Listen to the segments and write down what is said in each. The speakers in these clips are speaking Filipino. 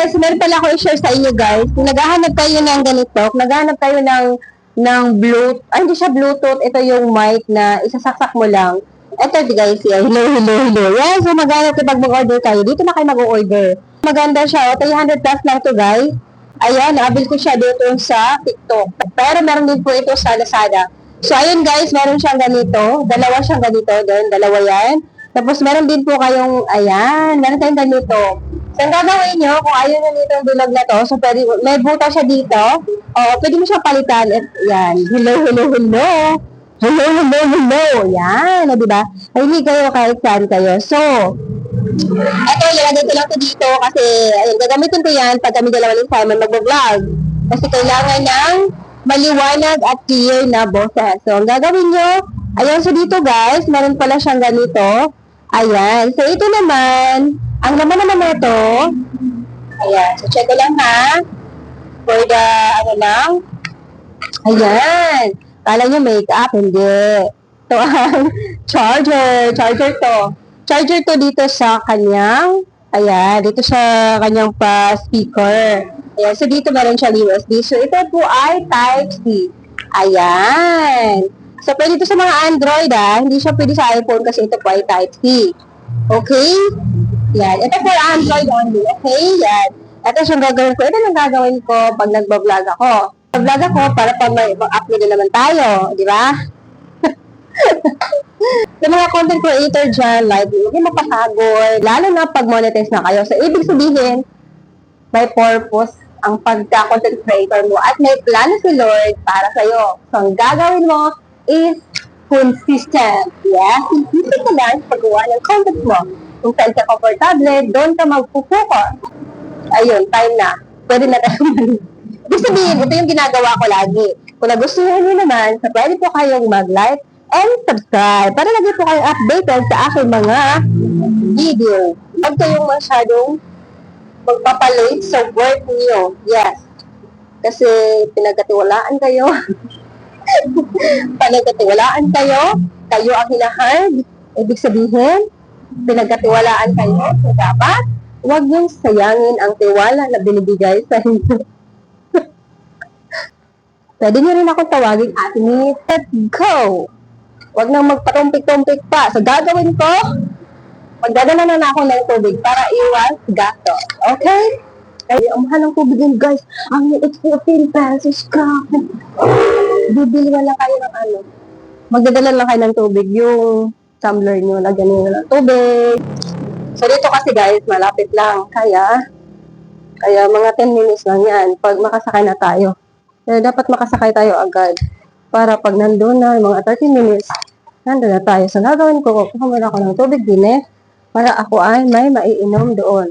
guys, meron pala ako i-share sa inyo guys. Kung naghahanap kayo ng ganito, kung naghahanap kayo ng Bluetooth, hindi siya Bluetooth, ito yung mic na isasaksak mo lang. Ito guys, yan. Hello. Yan, so maghanap kapag mag-order kayo. Dito na kayo mag-order. Maganda siya, 300 plus lang to guys. Ayan, naabil ko siya dito sa TikTok. Pero meron din po ito sa Lazada. So ayun guys, meron siyang ganito. Dalawa siyang ganito, dalawa yan. Tapos meron din po kayong, ayan, meron tayong ganito. So, ang gagawin nyo, kung ayaw nyo nito yung bilog na to, so pwede, may buta siya dito, o pwede mo siya palitan, at yan, hello, yan, o diba? Ay, hindi kayo kahit saan kayo. So, eto, ilagay ko lang to dito, kasi, ayun, gagamitin ko yan pag kami dalawa ni Simon mag-vlog. Kasi kailangan ng maliwanag at clear na boses. So, ang gagawin nyo, ayun, so dito guys, meron pala siyang ganito, ayan, so ito naman, ang naman naman ito, ayan, so check ko lang ha, for the, ayan, kala nyo makeup, hindi, ito ang charger to dito sa kanyang, ayan, dito sa kanyang pa-speaker, ayan, so dito meron siya USB, so ito po ay Type-C, ayan, so pwede ito sa mga Android hindi siya pwede sa iPhone kasi ito po ay Type-C, okay? Yan. Ito for Android only. Okay? Yan. Ito siyang gagawin ko. Ito yung gagawin ko pag nagbablog ako. Nagbablog ako para pag may upload na naman tayo. Di ba? Sa mga content creator dyan, like, hindi mapasagol. Lalo na pag monetize na kayo. So, ibig sabihin, may purpose ang pagka-content creator mo at may plano si Lord para sa'yo. So, ang gagawin mo is consistent. Yes? Consistent ka lang sa paggawa ng content mo. Kung saan ka comfortable, doon ka magpupuko. Ayun, time na. Pwede na tayo Ibig sabihin, ito yung ginagawa ko lagi. Kung nagustuhan nyo naman, so pwede po kayong mag-like and subscribe para lagi po kayong updated sa aking mga video. Huwag kayong masyadong magpapalate sa work niyo. Yes. Kasi pinagkatiwalaan kayo. Pinagkatiwalaan kayo. Kayo ang hinahard. Ibig sabihin, pinagkatiwalaan kayo, so dapat huwag niyong sayangin ang tiwala na binibigay sa inyo. Pwede niyo rin ako tawagin at let's go! Huwag nang magpatumpik-tumpik pa. So gagawin ko, magdadala na ako ng tubig para iwas gasto. Okay? Kaya ang mahal ng tubig yun guys. Ang it's 14 pesos ka. Bibili na lang kayo ng magdadala lang kayo ng tubig. Yung tumbler nyo, lagyan nyo ng tubig. So, dito kasi guys, malapit lang. Kaya mga 10 minutes lang yan pag makasakay na tayo. Kaya dapat makasakay tayo agad. Para pag nandun na, mga 30 minutes, nandun na tayo. So, nagawin ko, kukumira ako ng tubig din para ako ay may maiinom doon.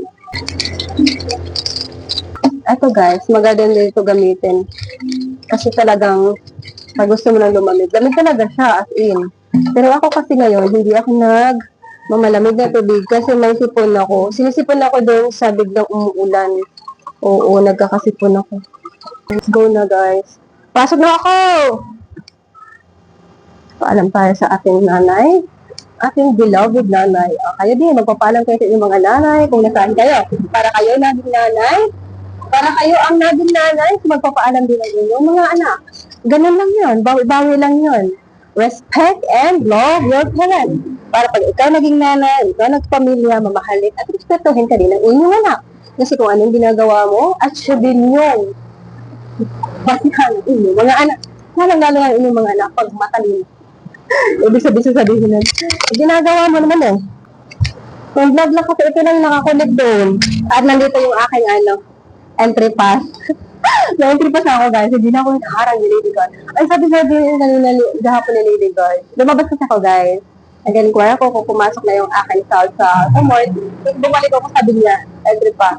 Ito guys, maganda dito gamitin. Kasi talagang, pag gusto mo lang lumamig, lamig talaga siya, as in. Pero ako kasi ngayon, hindi ako mamalamig na tubig kasi may sipon ako. Sinisipon ako doon sa biglang umuulan. Oo, nagkakasipon ako. Let's go na guys. Pasok na ako! Paalam tayo sa ating nanay. Ating beloved nanay. Kayo din, magpapaalam kayo sa inyong mga nanay kung nasaan kayo. Para kayo naging nanay. Para kayo ang naging nanay, magpapaalam din ang inyong mga anak. Ganun lang yun. Bawi lang yun. Respect and love your parents. Para pag ikaw naging nanay, ikaw nagpamilya, mamahalin, at respetuhin ka din ng inyong anak. Kasi kung anong ginagawa mo, at siya din yung basihan ng inyong mga anak. Lalo ang inyong mga anak pag matalino. Ibig sabihin nun. Ginagawa mo naman Kung vlog lang kasi ito lang nakakonect doon. At nandito yung aking entry pass. Entry pass ako guys, hindi na ako nakaharang ni Lady God. Ay sabi kanina gahapon ni Lady God. Lumabas kasi ako guys. Again, kung pumasok na yung aking sound sa mall, bumalik ako, sabi niya, entry pass.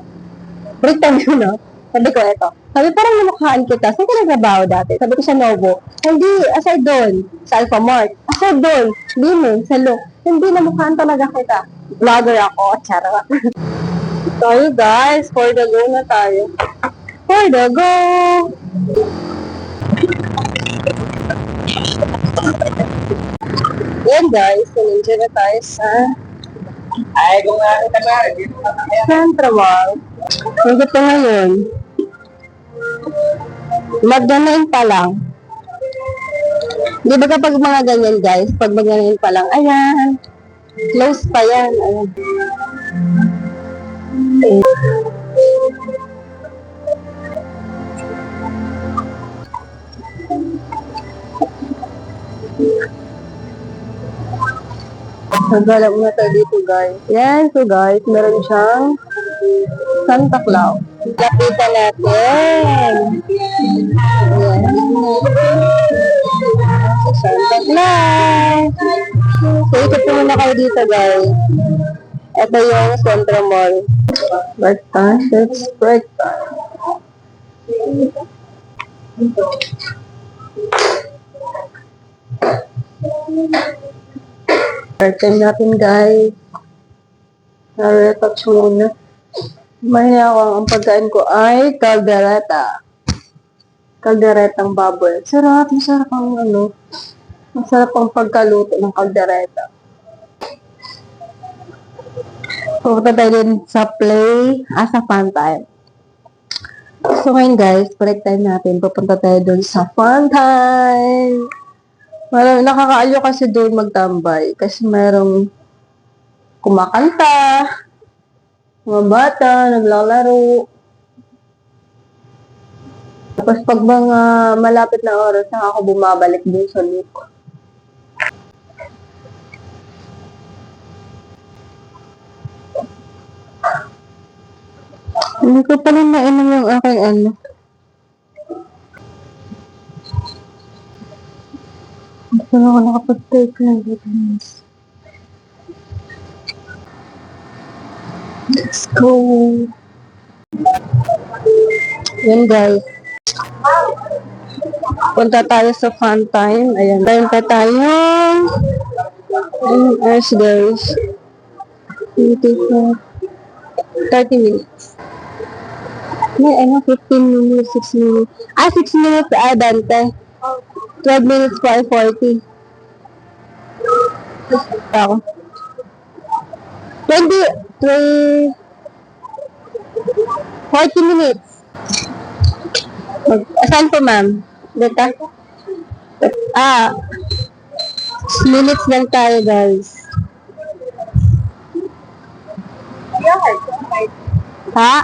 Break time yun, Sabi ko, eto. Sabi, parang namukhaan kita. Saan ka nagtrabaho dati? Sabi ko sa Novo. Hindi, aside doon, sa Alpha Mart. Aside doon, Lime, sa Look. Hindi, namukhaan talaga kita. Vlogger ako, charot. So, guys, for the go na tayo. For the go! Yan guys, nandiyan na tayo sa Central Mall. Hanggat na ngayon, magdanain pa lang. Di ba kapag mga ganyan guys, pag magdanain pa lang, ayan, close pa yan. Ayan. Nagala muna tayo dito guys. Yan, so guys, meron siyang Santa Claus. Lapitan natin. Yan. So, Santa Claus. So, ikot po muna kayo dito guys. Ito yung Centro Mall. Break time. It's break time. Start time natin guys. Retouch muna. May ang pagkain ko ay caldereta. Calderetang baboy. Sarap, masarap ang masarap ang pagkaluto ng caldereta. Pupunta tayo din sa play sa fun time. So ngayon guys, break time natin. Pupunta tayo dun sa fun time. Nakakaalyo kasi doon magtambay kasi mayroong kumakanta, mga bata, naglalaro. Tapos pag mga malapit na oras na ako bumabalik din sa loop. Hindi ko pa rin nainom yung aking Gusto na ako nakapag-take ng vitamins. Let's go! Yan guys. Punta tayo sa fun time. Ayan. Punta tayo. Yes guys. 30 minutes. May 15 minutes, 6 minutes. 6 minutes Dante. 12 minutes pa 40. Ako. 40 minutes. Saan po ma'am? Dito? 6 minutes lang tayo guys. Ha?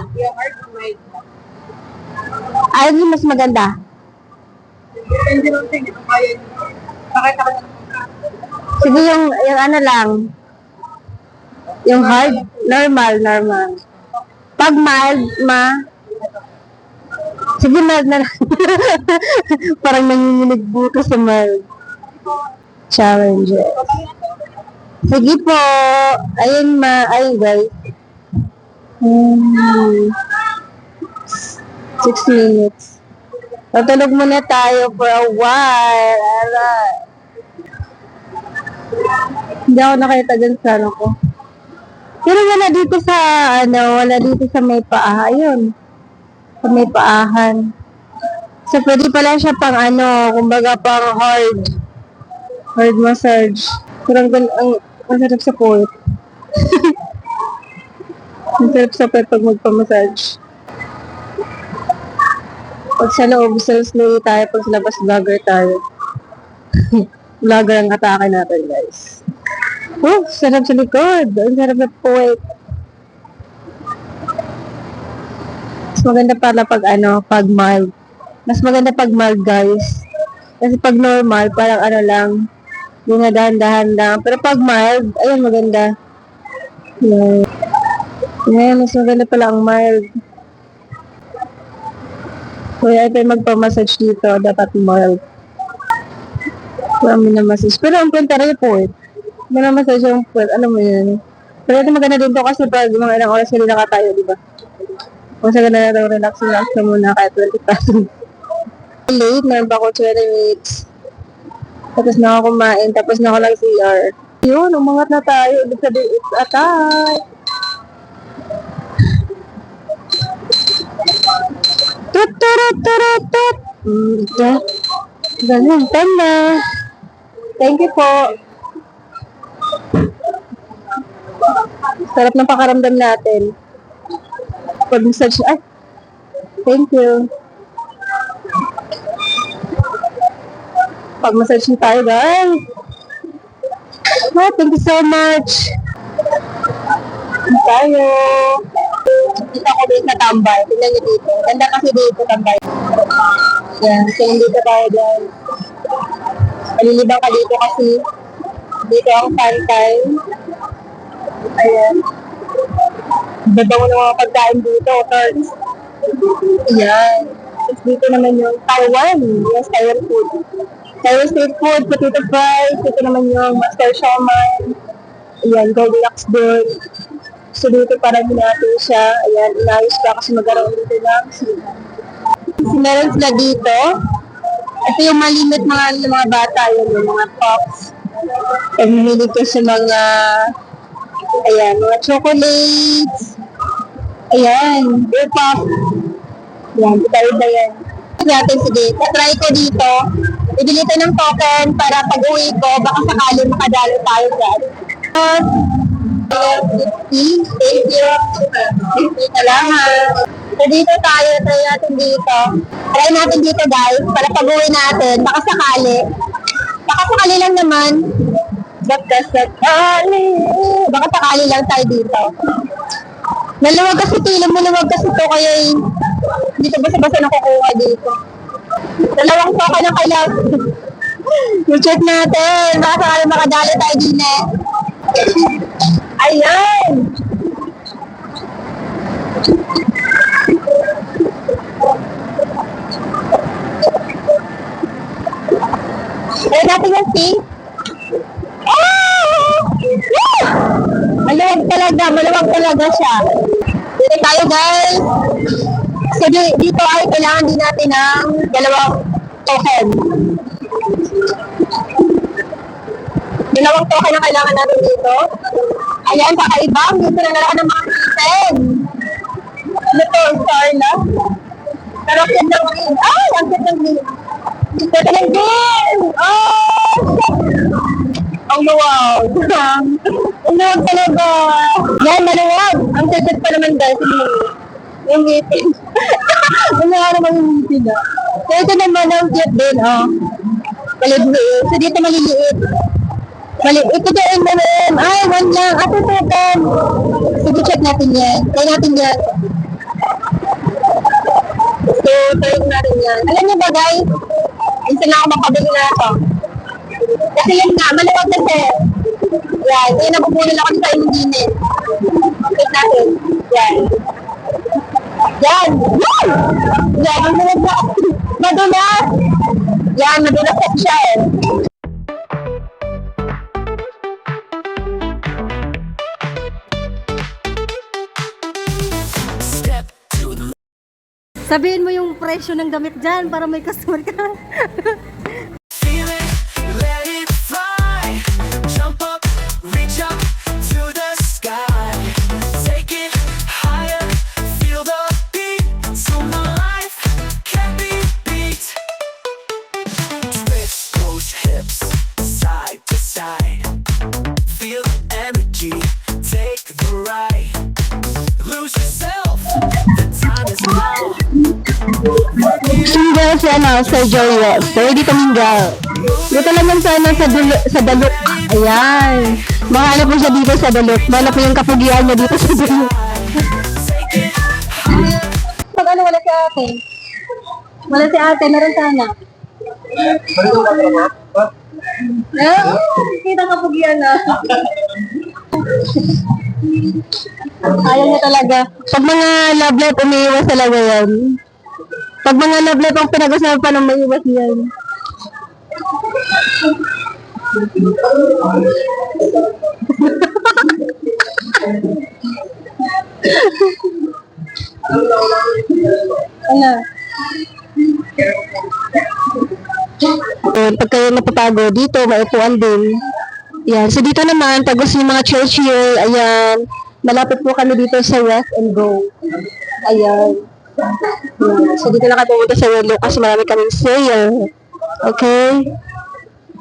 Ano mas maganda? Sige yung lang. Yung hard, normal. Pag mild, sige mild na lang. Parang nanginginig buto sa mild. Challenges. Sige po. Ayun guys. 6 minutes. Tutulog muna tayo for a while. Alright. Hindi ako nakita dyan sa ko. Pero wala dito sa may paa. Ayun. Sa may paahan. So, pwede pala siya pang kumbaga pang hard massage. Kurang ang masarap sa point. Masarap sa point pag magpa-massage. Pag sa loob, slow tayo. Pag sa labas, vlogger tayo. Vlogger ang atake natin, guys. Oh, sarap sa likod. Ang sarap na point. Mas maganda pala pag pag mild. Mas maganda pag mild, guys. Kasi pag normal, parang lang, yung dahan-dahan lang. Pero pag mild, ayun, maganda. Yan, mas maganda pala ang mild. Kaya ito magpa-massage dito, dapat mild. Kaya minamassage. Pero ang punta rin po minamassage yung point, mo yun. Pero ito maganda din to kasi pag mga ilang oras nila nakatayo, di ba? Kung sa ganda na relax na muna kahit 20,000. Late, meron pa ako 20 minutes. Tapos na ako kumain, tapos na ako lang CR. Yun, umangat na tayo. Ibig sabihin, it's attack! Tut! Ganun, 10 na. Thank you po. Sarap ng pakaramdam natin. Pag-massage. Ay, thank you. Pag-massage niyo tayo, guys. Oh, thank you so much. Tayo. Dito ako dito sa tambay. Tingnan niyo dito. Ganda kasi dito tambay. Yan. So, dito tayo, guys. Malilibang ka dito kasi dito ang fun time. Ayan. Babaw ng mga pagkain dito, guys. Ayan. Tapos dito naman yung Taiwan. Yes, Taiwan food. Taiwan street food, potato fries. Dito naman yung master shaman. Ayan, Goldilocks doon. So dito parang natin siya. Ayan, inayos pa kasi magkaroon dito ng sila. Meron sila dito. Ito yung malimit mga bata, yung mga pops. Pamimili ko sa mga ayan, mga chocolates. Ayan, beer pop. Ayan, iba-iba yan. Natin, sige, try ko dito. Bibili tayo ng token para pag uwi ko, baka sakali makadalo tayo dyan. Thank you. Salamat. So dito tayo, try natin dito. Try natin dito guys, para pag uwi natin, baka sakali. Baka sakali lang naman. Baka sakali lang tayo dito. Maluwag kasi ito, maluwag kasi ito, kaya hindi ko basta-basta nakukuha dito. Dalawang token ang kailangan. I-check natin, baka sakali makadali tayo din eh. Ayan! Ayan natin yung pink. Maluwag talaga siya. Dito tayo guys. So dito ay kailangan din natin ng dalawang token. Dalawang token ang kailangan natin dito. Ayan, kakaibang. Dito na nalang ng mga item. Ano to? Star na? Pero ang cute ng green. Ay, ang cute ng green. Ito ng green! Oh! Ang luwag. Ang luwag talaga. Yan, maluwag. Ang cute pa naman guys. Yung ngipin. Ano nga naman yung ngipin na. So ito naman ang cute din. Oh. Maliliit. So dito maliliit. Ito doon naman. Ay, one lang. Ato token. Sige, check natin yan. Try natin yan. So, try natin yan. Alam niyo ba guys? Minsan na ako makabili na ito. Kasi yun nga, maluwag kasi. Yan. Kaya napupunan ako sa yung dinin. Check natin. Yan. Yan. Woo! Yan. Ang madulas. Madulas. Yan. Madulas kasi siya eh. Sabihin mo yung presyo ng damit dyan para may customer ka. Feel it, let it fly. Jump up, reach up to the sky. Take it higher, feel the beat. So my life can't be beat. Twist those hips, side to side. Feel the energy, take the ride. Lose yourself, the time is now. Single si Sir Joey. Pwede ka mingle. Dito naman sana sa Dalok. Ayan. Mahanap mo siya dito sa Dalok. Mahanap mo yung kapugian niya dito sa Dalok. Pag ano, wala si ate. Wala si ate, meron sana. Kita kapugian na. Ayaw niya talaga. Pag mga love life, umiiwas talaga yan. Pag mga love life ang pinag-usapan, umiiwas yan. Ano? Pag kayo napapagod dito, maupuan din. Yan. So dito naman, pag gusto yung mga chill-chill, ayan, malapit po kami dito sa Rest and Go. Ayan. So dito na kayo pumunta sa Yellow kasi marami kaming sale. Okay?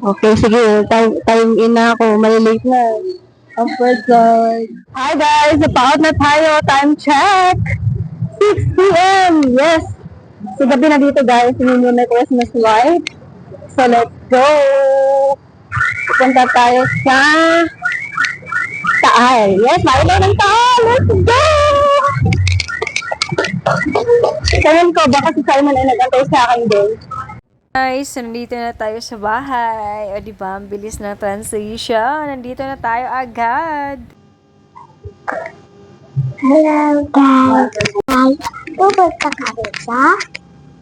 Okay, sige. Time in na ako. Malilate na. Of course, guys. Hi guys! Napaot na tayo. Time check! 6 p.m. Yes! So, gabi na dito guys. Hindi mo may Christmas light. So, let's go! Punta tayo sa Taal. Yes, mailaw ng Taal! Let's go! Tingin ko, baka si Simon ay nag-antay sa akin din. Guys, nandito na tayo sa bahay. O diba, ang bilis ng transition. Nandito na tayo agad. Hello guys! Pupunta kami sa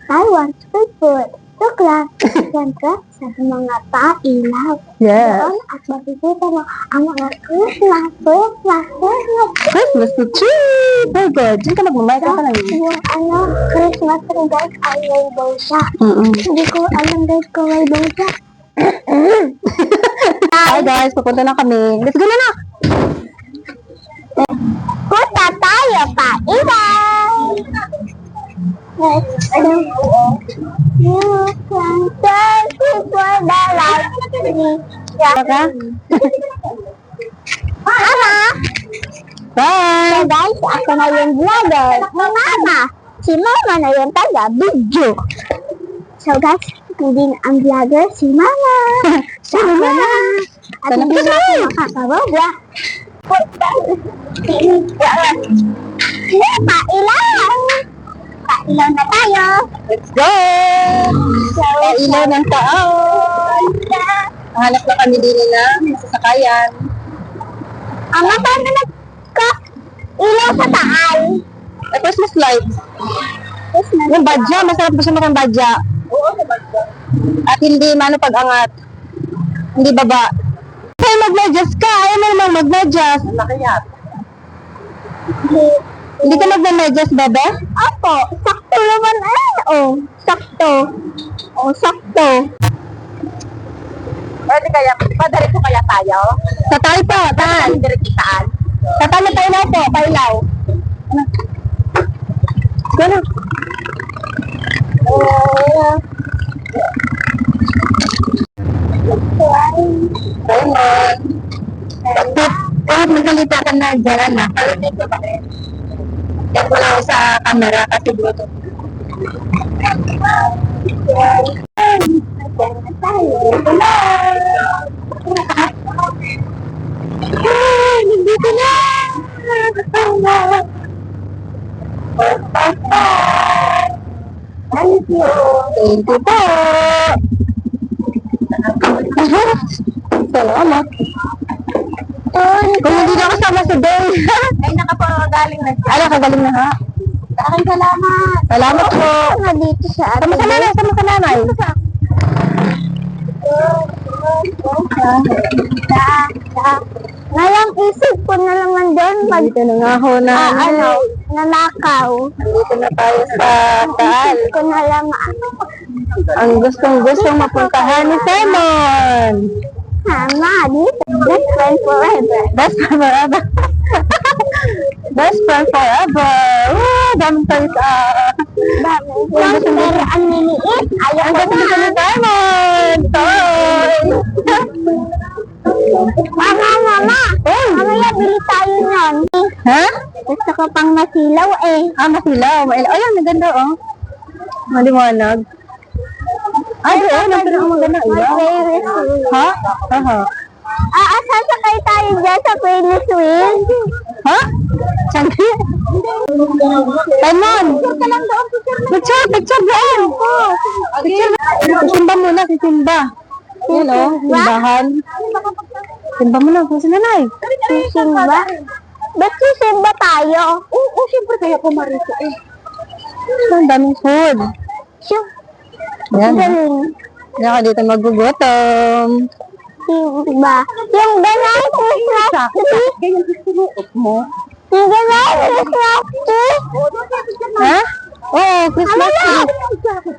Taiwan Street Food. So class, siyempre sa mga pailaw. Yes. Doon at makikita mo ang mga Christmas Christmas tree! Very good. Diyan ka magmamay ka lang. yung Christmas tree guys ay rainbow siya. Mm-mm. Hindi ko alam guys kung rainbow siya. Hi guys, pupunta na kami. Let's go na! Punta tayo pailaw! Let's go. You can thank you for the life. Baka? Mama! Bye! So guys, ako na yung vlogger ni Mama. Si Mama na yung taga-video. So guys, hindi na ang vlogger si Mama. Si Mama na. At hindi na ako makakawala. Pailaw! Pailaw na tayo. Let's go! Kailaw ng taon! Hanap na kami din ng masasakayan. Ama, paano nagka-ilaw sa taal? Ay, Christmas lights. Christmas. Yung badya, masarap ba siya makang badya? Oo, sa badya. At hindi mano pag-angat. Hindi baba. Kaya mag-medyas ka, ayaw mo naman mag-medyas. Nakayat. Hindi ka mag-medyas, bebe? Opo, sakto naman ay. Oh, sakto. Oh, sakto. Pwede kaya, padarik ko kaya tayo? Sa tayo po, taal. Direktaan. Sa tayo pailaw po, pailaw. Ano? Gano'n. Raymond. Kahit magsalita ka na dyan, na. Yan ko lang sa camera kasi bluetooth. Nandito na! Thank you. Thank you po. Salamat. Kung hindi na kasama si Dave. Ay, nakapagaling na siya. Ay, nakagaling na ha. Aking salamat. Salamat po. Nga dito sa atin. Sama sa nanay, sama sa nanay. Ngayang isip ko na naman doon pag Dito na nga ho na. nanakaw. Dito na tayo sa Taal. Isip ko na lang Ang gustong mapuntahan ni Simon. Sama dito. Best friend forever. Best friend forever. Best friend forever. Daming tayo sa... Pero ang niliit. Ayaw Ang ko ganda na. ni Simon. Toy. Mama, mama. Mamaya bili tayo nun. Ha? Gusto ko pang masilaw eh. Ah, masilaw. Ayan, maganda oh. Maliwanag. Ay, oo, nagpira ang maganda. Ha? Aha. Sasakay tayo dyan sa Ferris wheel. Ha? Siyempre. Simon! Picture doon! Si Simba muna, si Simba. Yan o, simbahan. Simba muna, kung si nanay. Simba? Ba't si Simba tayo? Oo, siyempre kaya pumarito eh. Ang daming food. Yan. Galing. Yan ka dito magugutom. Simba. Yung ganay Christmas tree. Ganyan susuot mo. Yung ganay Christmas tree. Ha? Oo, Christmas tree.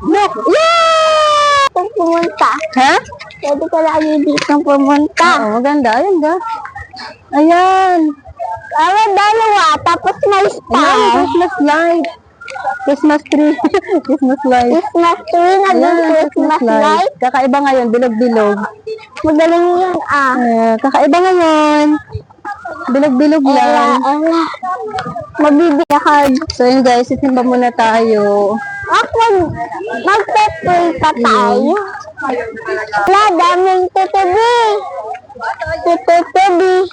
Look! Yeah! Kung pumunta. Ha? Pwede ka lagi dito pumunta. Oo, maganda. Ayan ga. Ayan. Dalawa, tapos may Ayan, star. Christmas light. Christmas tree. Christmas light. Christmas tree, naging Christmas light. Kakaiba ngayon, bilog-bilog. Magaling yun ah. Kakaiba ngayon. Bilog-bilog lang. Magbibigay card. So yun guys, sisimba muna tayo. Ako, magpe-pray pa tayo. Wala, daming tutubi. Tutubi.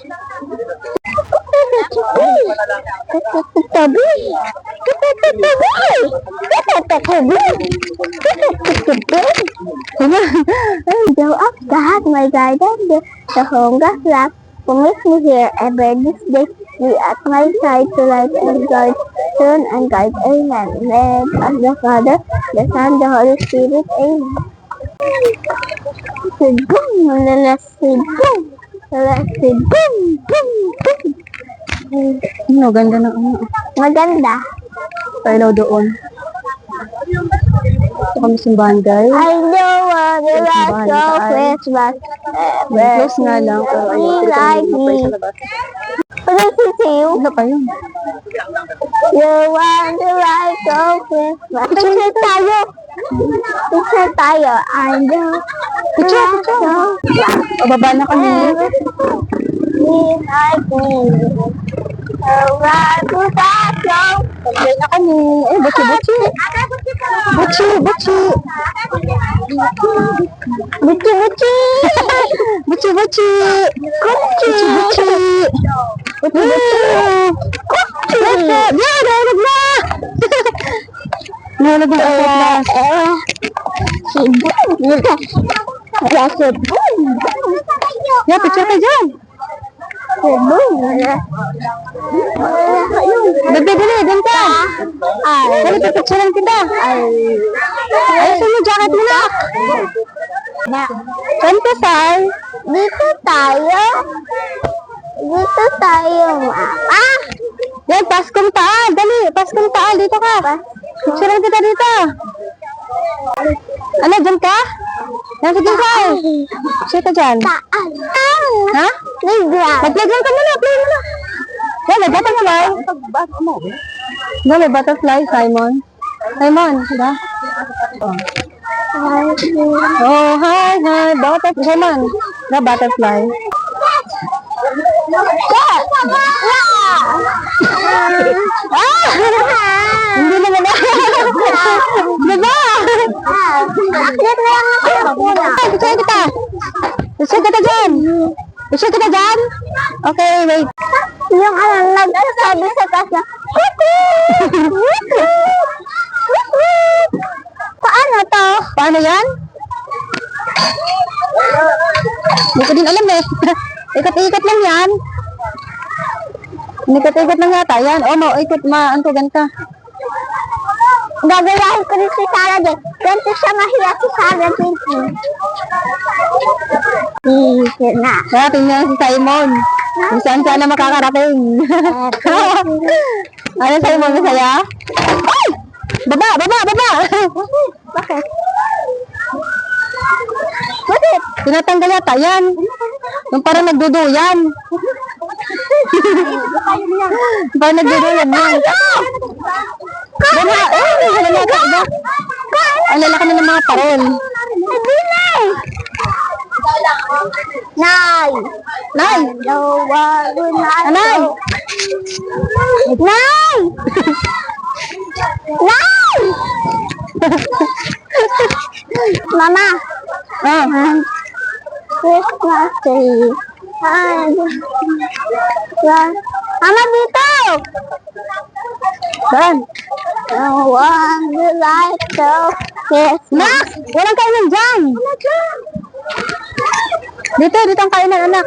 Tutubi. Though of God, my guardian, the hunger flag, promise me here ever this day, be at my side to light and guide, turn and guide, amen. Name of the Father, the Son, the Holy Spirit, amen. Sigum, malalas sigum, malalas sigum, gum, gum. Ano, ganda ng ano. Maganda. Tayo doon. Ito kami simbahan guys. I know what the last of Christmas. Close nga lang. Pero ayun, Be pwede like kami me. sa labas. Ano sisiw? Ano pa yun? You want the light of Christmas. Picture tayo. Picture tayo. I know. Picture. O, baba na kami. Be like me. You want the light of Baba na kami. Eh, butsi-butsi. Butsi-butsi. Buci-buci. Butsi-butsi. Butsi-butsi. Butsi-butsi. Yan, nahulog na. Nahulog na ako last. Yeah, picture ka dyan. Bebe, dali, dun ka. Dali, pipicturean kita. Ayusin mo, jacket mo na. Saan ka, Sal? Dito tayo. Dito tayo, Mama. Yan, paskong taal. Dali, paskong taal. Dito ka. Picturean kita dito. Ano, dyan ka? Yan, sige, Sal. Picture ka dyan. Taan. Ha? Playground. Mag-playground ka muna, play muna. Yan, may butterfly. Yan, may butterfly, Simon. Simon, diba? Oh, hi, butterfly. Simon, na butterfly. Hindi naman na. Diba? Bakit na lang ako na? Picture kita. Picture kita dyan. Picture kita dyan. Okay, wait. Yung nagsasabi sa kasa, paano to? Paano yan? Hindi ko din alam eh. Ikot-ikot lang yan. Ikot-ikot lang yata yan. O, ikot, maantugan ka. Gagalahin ko rin si Sarah din. Ganito siya mahiya si Sarah din. Sige na. Kaya tingnan si Simon. Kung saan sana makakarating. Ano Simon, masaya? Ay! Baba! Bakit? Bakit? Tinatanggal yata yan. Yung parang nagduduyan. Parang nagduduyan yan. Baba! Wala na ito. Ang lalaki na ng mga parol. Nay! Nay! Anay! Nay! Nay! Mama! Ah, Christmas tree. Mama, dito! saan? No one will like the Christmas. Nak! Walang kainan dyan! Dito ang kainan, anak.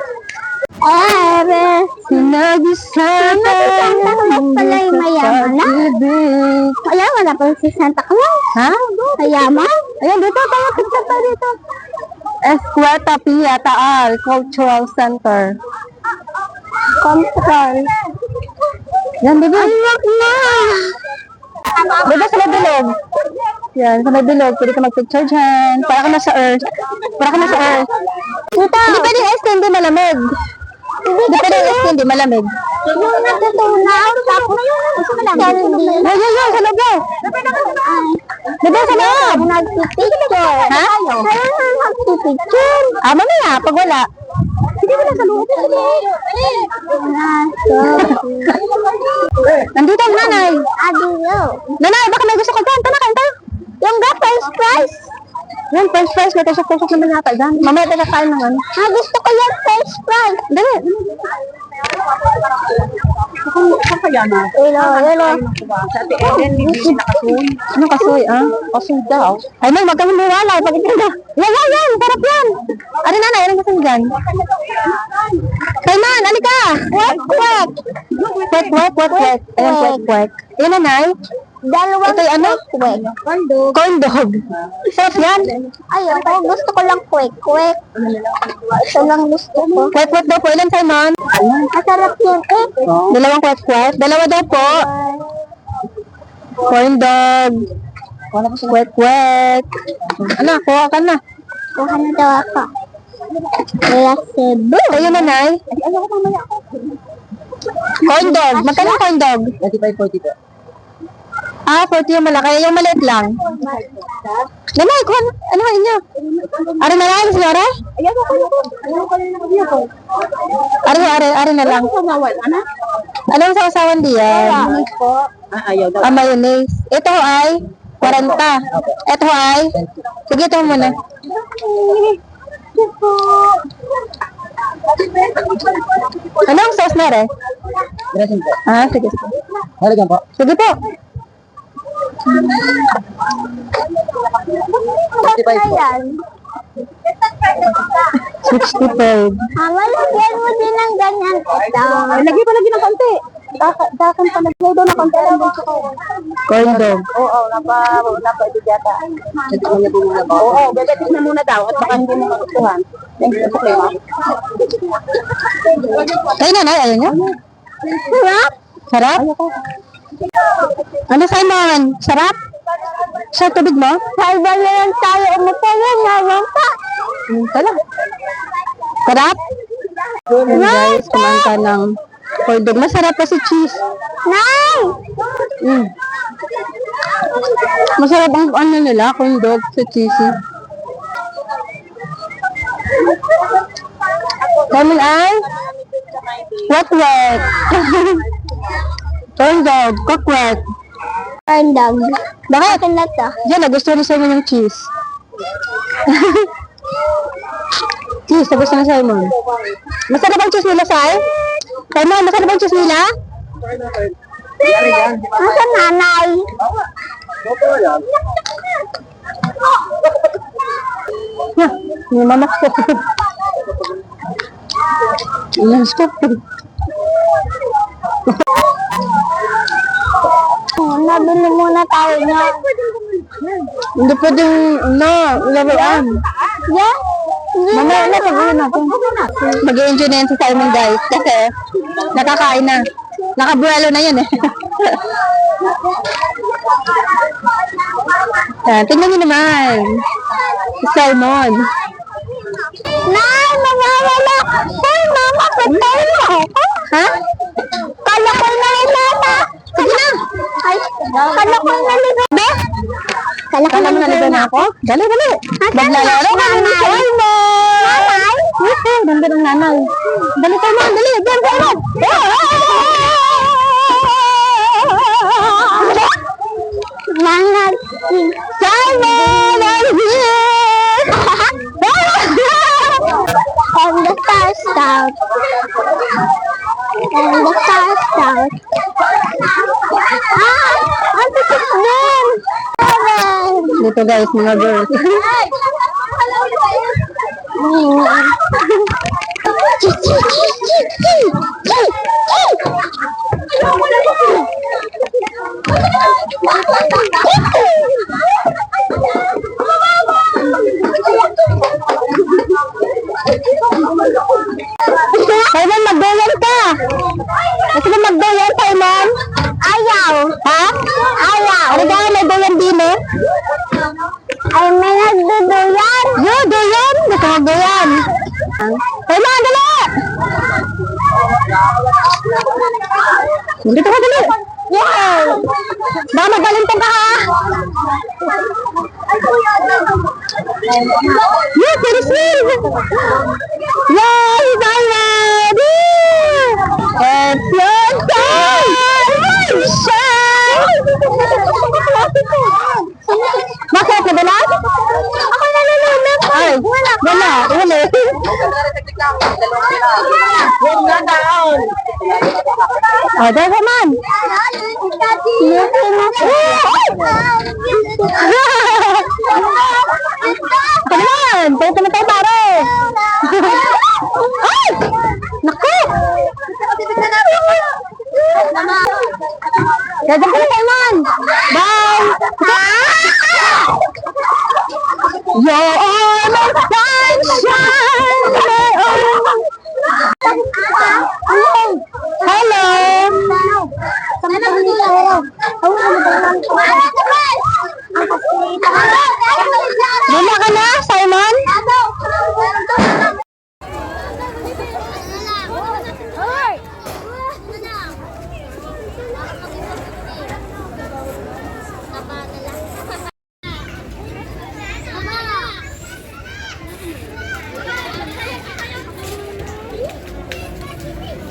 Sinabi sana Santa Claus pala yung mayaman na. Mayaman na pa si Santa Claus. Ha? Mayaman? Ayan, dito tayo. Picture tayo dito. Escueta Pia Taal Cultural Center. Control. Yan, bebe. Anak na! Bebe, sa may bilog. Yan, sa may bilog. Pwede ka mag-picture dyan. Para ka nasa Earth. Dito! Hindi pwede yung SK, hindi malamig. Hindi pwede yung SK, hindi malamig. Yung natutunaw, tapos candy. Yan, sa loob yan. Bebe, sa loob. Nagpipicture. Ha? Kaya na nagpipicture. Mamaya, pag wala. Sige mo na sa loob. Nandito ang nanay. Adiyo. Nanay, baka may gusto ka dyan. Tara, kain tayo. Yung ga, French fries. Yan, french fries. May tusok-tusok naman yata dyan. Mamaya tayo kain ng ano. Gusto ko yung French fries. Dali. Hello. Anong kasoy, ah? Kasoy daw. Ay, may wag kang maniwala. Pag ito na. Yan. Sarap yan. Ano nanay? Anong gusto mo dyan? Kaiman, alika. Kwek. Ayan, kwek. Ayan, nanay. Dalawang Ito yung ano? kwek. Corn dog. Sarap yan. Ayoko, gusto ko lang kwek. Ito lang gusto ko. Kwek daw po. Ilan, Simon? Masarap yun eh. Dalawang kwek. Dalawa daw po. Corn dog. Kwek. Ano, kuha ka na. Kuha na daw ako. Kaya Cebu. Kayo, nanay. Corn dog. Magkano yung corn dog? 35-40 po. Ah, 40 yung malaki. Yung maliit lang. Nanay, kuha. Ano ba inyo? Ari na lang, sinyora? Ari na lang. Anong sasawan diyan? Ayaw daw. Mayonnaise. Ito ay 40. Ito ay? Sige, ito muna. Anong sauce na rin? Dressing po. Ah, sige. Halagyan po. Sige po. 35 po. Ayan. 65. Lagyan mo din ng ganyan ito. Lagi pa lagi ng konti. Dakan pa naglaw daw ng konti. Corn dog. Oo, napa-edit yata. Ito ko niya po muna po. Oo, bebetis na muna daw at baka hindi mo magustuhan. Thanks po kayo. Kayo nanay, ayaw niyo? Sarap. Sarap? Ano, Simon? Sarap? Sa tubig mo? Salba na lang tayo umutaya. Ngayon pa. Lang. Sarap? Ayan guys, kumanta ng corn dog. Masarap pa si cheese. Nay! Masarap ang ano nila, corn dog sa cheesy. Simon ay? Wet. Corn dog, cook-wet. Corn dog. Bakit? Akin na to. Diyan, nagustuhan ni Simon yung cheese. Cheese, nagustuhan ni Simon. Masarap ang cheese nila, Sai? Simon, masarap ang cheese nila? Nasa nanay? May mamak ko. Ilang stop. Nabili muna tayo niya. Hindi pwedeng, ilaruan. Yeah? Mamaya na, sabihin natin. Mag-i-enjoy na yan si Simon, guys. Kasi, nakakain na. Nakabuelo na yan eh. Tingnan niyo naman. Si Simon. Nay, mawawala. Ay, mama, patay mo ako. Ha? Kala ko na mama. Sige na. Ay, kala ko na ligo. Be? Kala ko Kala mo naligo na ako? Dali. Maglalaro ka na ni Simon. Nanay? Yes, ganda ng nanay. Dali, Simon, dali. Diyan, Simon. Mga Simon, I'm here. on the star scout. On the star scout. Ang titik din. Dito guys, mga girls. Simon, magdoyan ka! Gusto mo magdoyan, Simon? Ayaw. Ha? Ayaw. Ano ba? May doyan din eh? Ay, may nagduduyan. Doyan! Gusto mo magdoyan? Simon, dali! Dito ka, dali! Yay! Baka magalintong ka ha! Yes, seriously! Yay! Simon! Oh, there naman. Ito naman. Pwede naman tayo pare. Ay! Naku! Gagawin ko na tayo man. Bye! You're my sunshine, my own. Hello! Bula ka na, Simon?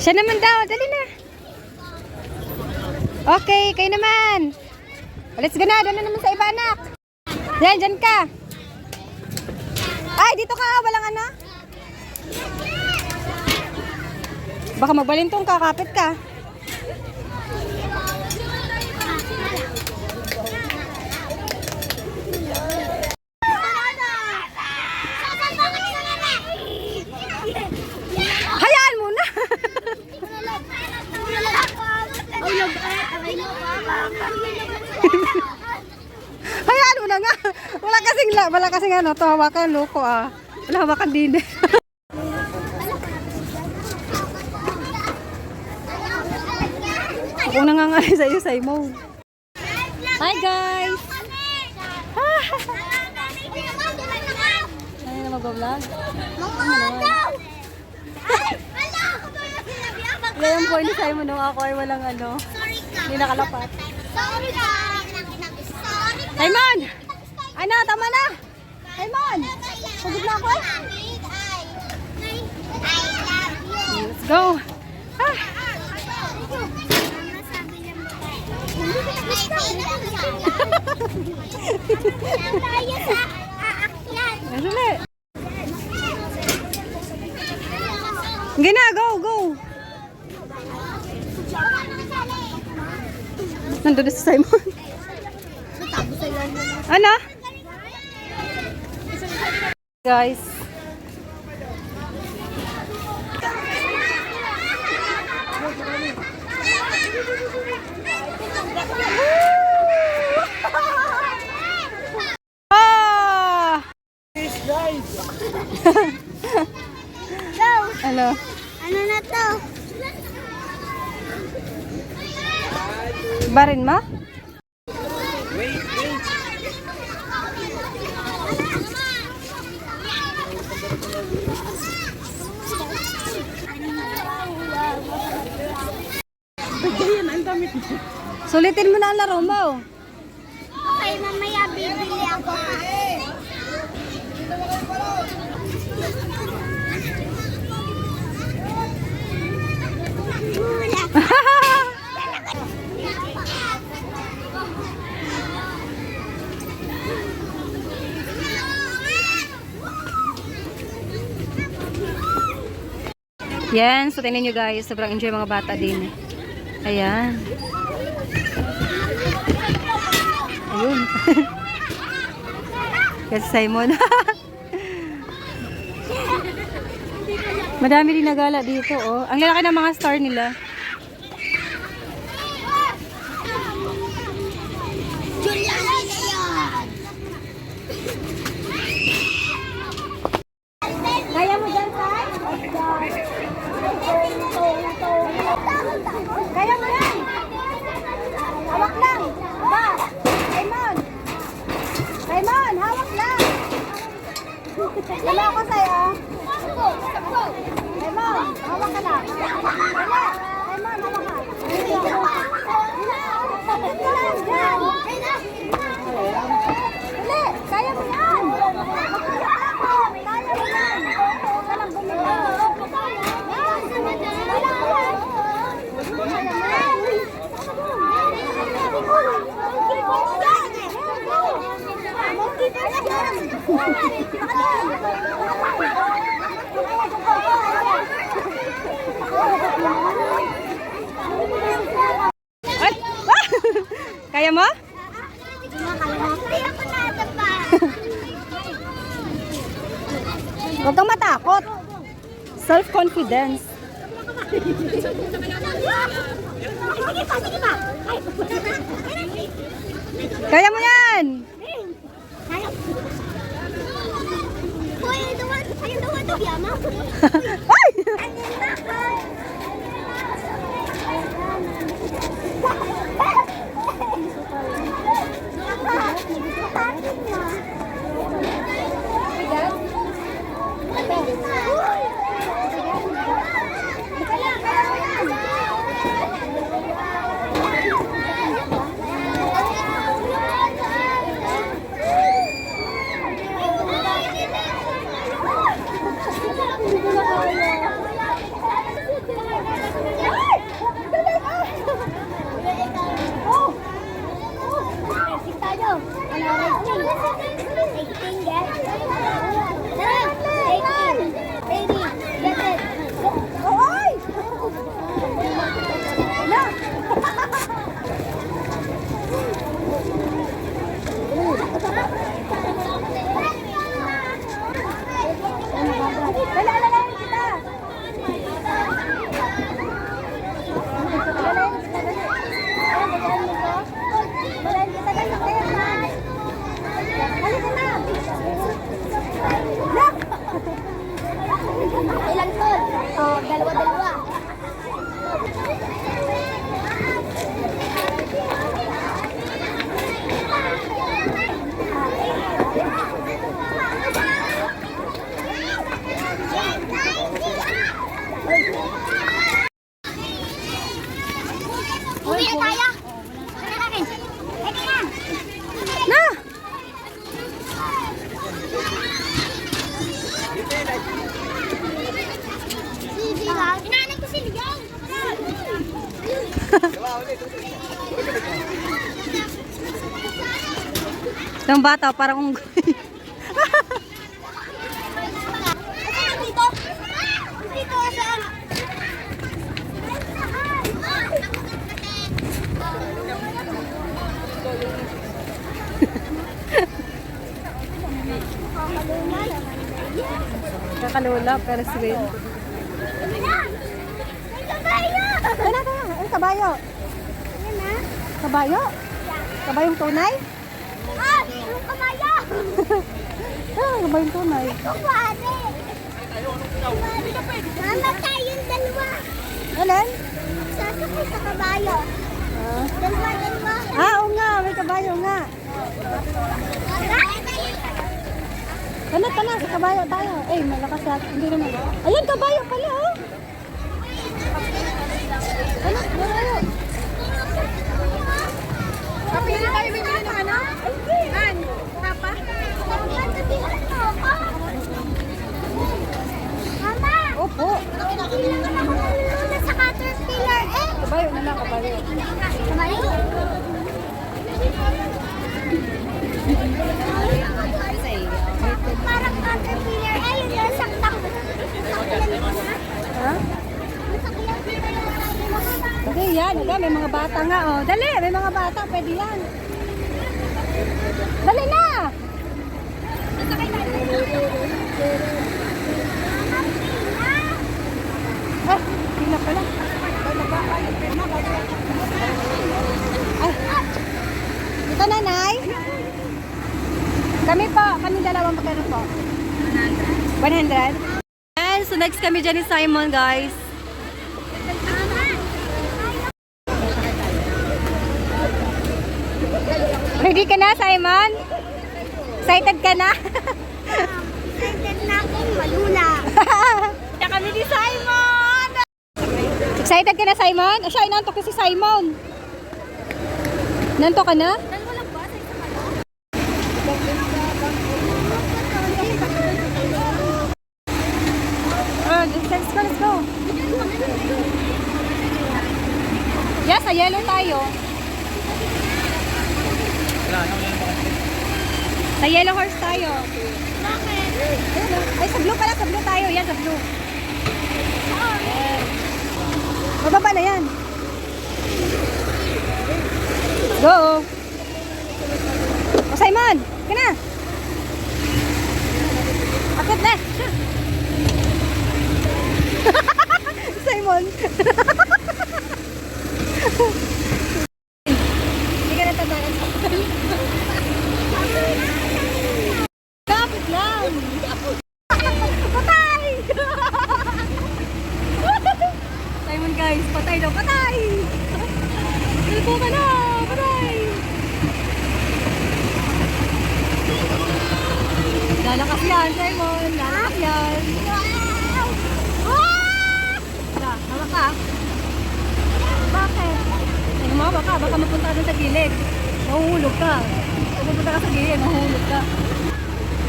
Siya naman daw, dali na. Okay, kayo naman. Let's go na, doon na naman sa iba anak. Yan, dyan ka. Ay, dito ka, walang ano. Baka magbalintong ka, kapit ka. Hayaan mo na. Hayaan mo na nga. Wala kasing ano, to hawakan loko ah. Wala hawakan din. Ako nangangali sa iyo, Simon. Hi guys. Ay na mag-vlog. Ngayon po ni Simon nung ako ay walang ano. Hindi nakalapat. Sorry ka. Simon! Ano, tama na! Simon! Pagod na ako eh. Let's go! Ah. Nasuli! Gina, go, go! Nandun na si Simon. Ano? Guys. Ah! Ano? Ano na to? Barin mo? Sulitin mo na ang laro mo. Okay, mamaya bibili ako. Yan, so tingnan nyo guys, sobrang enjoy mga bata din. Ayan. Ayun. Kasi Simon. Madami din nagala dito, oh. Ang lalaki ng mga star nila. Kaya mo dyan, Tay? Kaya mo yan! Hawak lang! Ba! Raymond! Raymond, hawak lang! Wala ako sa'yo. Raymond, hawak ka lang. Wala! Raymond, hawak ka. Dali! Kaya mo yan! Kaya mo yan! Huwag ka lang Huwag kang matakot. Self-confidence. Sige pa, sige pa. Ay. Kaya mo yan! Hoy, duwan to, Yama. Ay! Ilang tol? Oh, dalawa-dalawa. Uwi na tayo. Ito na. Na! Inaanay ko si Leon. Itong bata, parang unggoy. Dito. Dito sa Kakalula, pero sweet. Kaya na, ang kabayo. Kabayo? Kabayong tunay? Ah, yung kamaya. Kabayong tunay. Kumari. Mama tayong dalawa. Alin? Sasakay sa kabayo. Dalawa. Oo nga, may kabayo nga. Tana, sa kabayo tayo. Eh, malakas sa hindi naman. Ayun, kabayo pala, oh. Ano, kabayo. Kapili tayo bibili ng ano? An, tapa? Mama! Opo. Kailangan ako nalulunod sa caterpillar eh. Kabayo na lang, kabayo. Kamali? Parang caterpillar eh. Yung nasaktak. Ha? Dali yan, may mga bata nga, oh. Dali, may mga bata, pwede yan. Dali na! Ah, pila pala. Ay, ito nanay. Kami po, kami dalawang magkano po? 100. And so next kami dyan ni Simon, guys. Ready ka na, Simon? Excited ka na? Excited na akong malula. Kaya kami ni Simon! Excited ka na, Simon? O siya, inantok ko si Simon. Nantok ka na? Let's go. Yes, sa yellow tayo. Sa yellow horse tayo. Ay, sa blue pala. Sa blue tayo. Yan, sa blue. Mababa na yan. Go. O, Simon. Ka na. Akit na! Simon! Hindi ka natatakas. Kapit lang! Patay! Simon guys, patay daw, patay! Tulpo ka na! Patay! Lalakas yan, Simon! Lalakas yan! Tara, hawak ka. Bakit? Ay, humawa ka, baka mapunta ka dun sa gilid. Mahuhulog ka. Kung mapunta ka sa gilid, mahuhulog ka.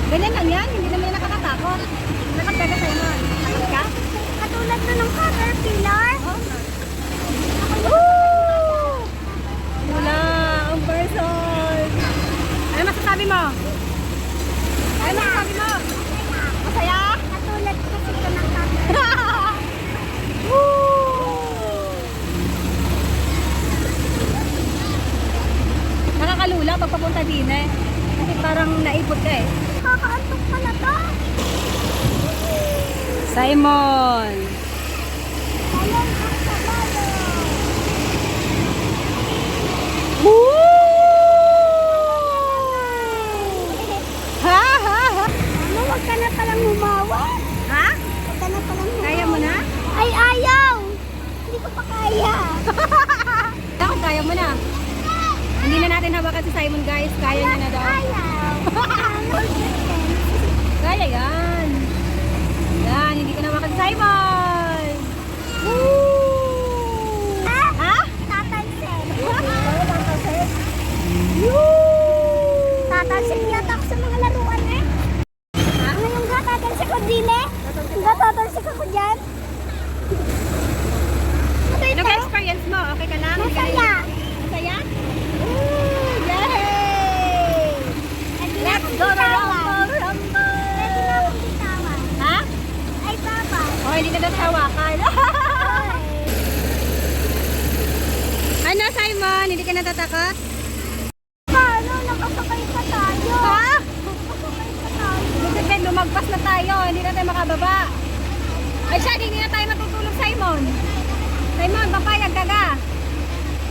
Ganyan lang yan, hindi naman yan nakakatakot. Nakapega sa'yo nun. Takot ka? Katulad na ng caterpillar. Wala, ang person. Ano masasabi mo? Ano masasabi mo? Masaya? Katulad kasi ito ng caterpillar. Nakakalula pag papunta din eh. Kasi parang naipot ka eh. Kakaantok pa na to. Simon! Alam ang sabado. Ha ha ha! Ano, wag ka na palang humawa. Ha? Wag ka na palang humawa. Kaya mo na? Ay, ayaw. Hindi ko pa kaya. Bakit kaya mo na? Hindi na natin hawakan si Simon guys. Kaya niya na daw. Ayaw. Kaya yan. Yan, hindi ka na hawakan si Simon. Woo! Ha? Tatansin. Tatansin? Tatansin yata ako sa mga laruan eh. Ha? Ngayon nga tatansin ko din eh. Nga tatansin ako dyan. Ano ito? Nag-experience mo? Okay ka na? Masaya. Masaya? Yay! Let's go to Rumble! Pwede na akong bitawan. Ha? Ay, papa. Oh, hindi ka daw hawakan. Ano, Simon? Hindi ka natatakot? Paano? Nakasakay pa tayo. Ha? Nakasakay pa tayo. Ibig sabihin, lumagpas na tayo. Hindi na tayo makababa. Ay, siya, hindi na tayo matutulog, Simon. Simon, papayag ka ka.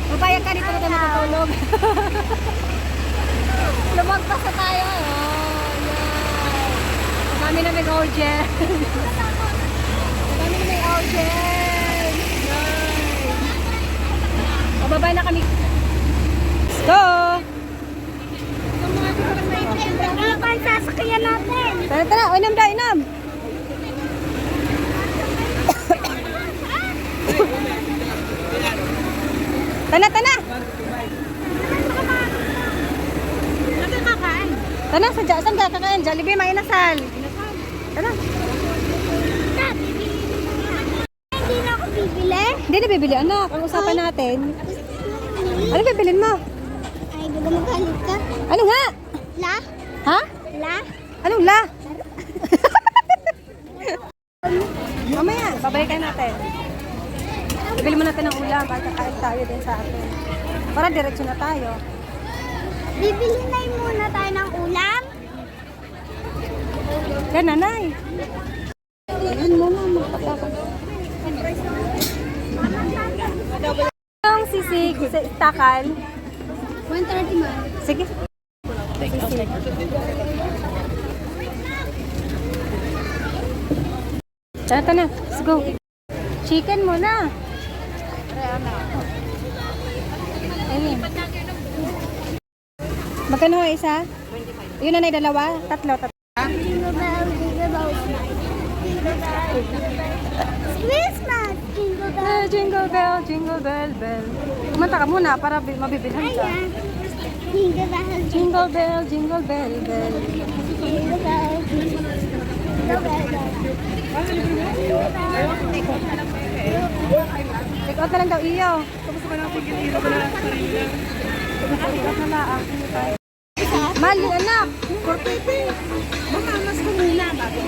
Papayag ka, dito na tayo matutulog. Lumagpas na tayo. Oh, yan. Kami na may order. Kami na may order. Pababa na kami. Let's go! Ano pa ang sasakyan natin? Tara, tara. Inom daw, inom. Tana, tana. Tana, saan ka kakain? Jollibee, may inasal. Tana. Hindi na ako bibili. Hindi na bibili, anak. Ang usapan natin. Ano bibilin mo? Ay, baka magalit ka. Ano nga? La? Ha? La? Anong la? Mamaya, babalikan natin. Bibili mo natin ng ulam para kakain tayo din sa atin. Para diretso na tayo. Bibili na muna tayo ng ulam. Kaya nanay. Ayan mo na, magpapakot. Ang sisig sa takal. 130 man. Sige. Tara, tara. Let's go. Chicken muna. Ayun. Magkano ang isa? Yun na dalawa? Tatlo. Jingle bell, jingle bell. Christmas! Jingle bell. Jingle bell, jingle bell, bell. Kumanta ka muna para mabibilhan ka. Ayan. Jingle bell, Jingle bell, jingle bell, bell. jingle bell. Jingle bell. Take out na lang daw iyo. Tapos ka na pigil-iro ko na lang sarili lang. Tapos na lang. Mahal yung anak. Mamamas ko muna bago.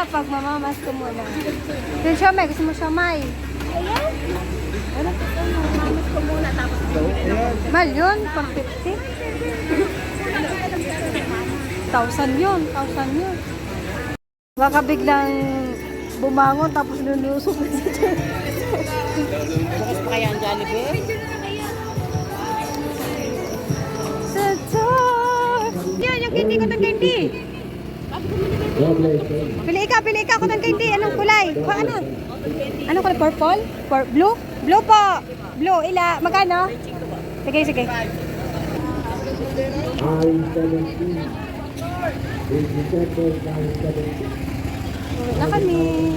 Pag mamamas ko muna. Yung siomay, gusto mo siomay? Ayan. Mamamas ko muna tapos mahal yun, pang 50. 1,000 yun, 1,000 yun. Baka biglang bumangon tapos lulusok na si Jen. Bukas pa kaya ang Jollibee? Sa door. Yan, yung candy ko ng candy. Pili ka ako ng candy. Anong kulay? Ano? Anong kulay? Purple? Blue? Blue po. Blue, magkano? Sige. Uwi na kami.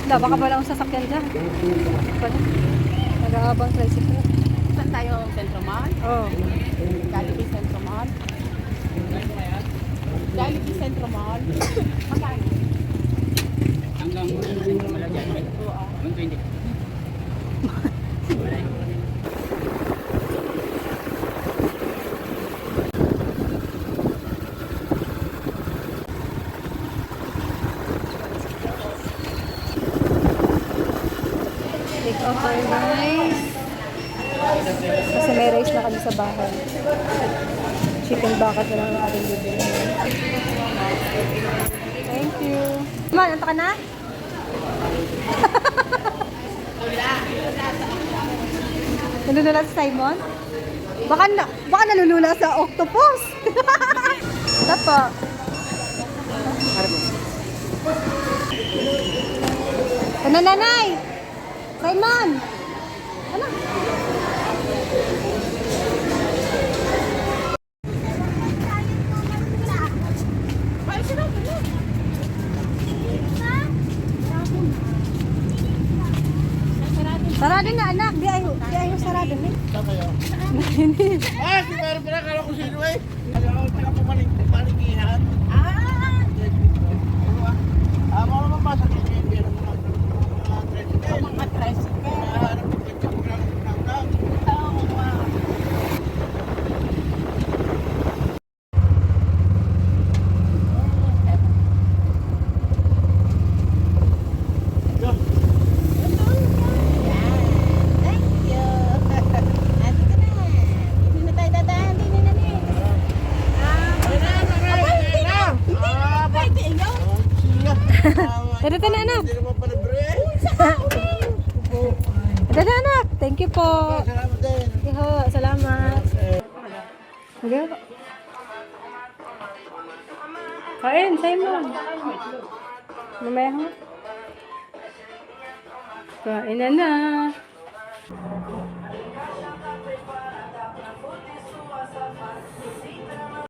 Baka wala akong sasakyan dyan. Nag-aabang tricycle. Saan tayo? Centro Mall? Oh. Jollibee Centro Mall? Jollibee Centro Mall? Magkano? Hanggang Centro Mall dyan. 120. Take off our rice. Kasi may rice na kami sa bahay. Chicken bucket na lang ang ating bibili. Thank you. Man, anto ka na? Nalulula si Simon? Baka nalulula sa octopus. Ito po. Ano, nanay? Simon! Ano? Sarado na anak, di ayaw sarado na. Ah, si Mary pala, kala ko sino eh. Kala ko pala pumalikihan. Ako naman pasok yung mga tricycle. Mga tricycle. Harap ko yung lang. Oo, wow. Dada na anak. Dada anak. Thank you po. Salamat din. Iho, salamat. Okay. Kain, Simon. Mamaya ho. Kain na na.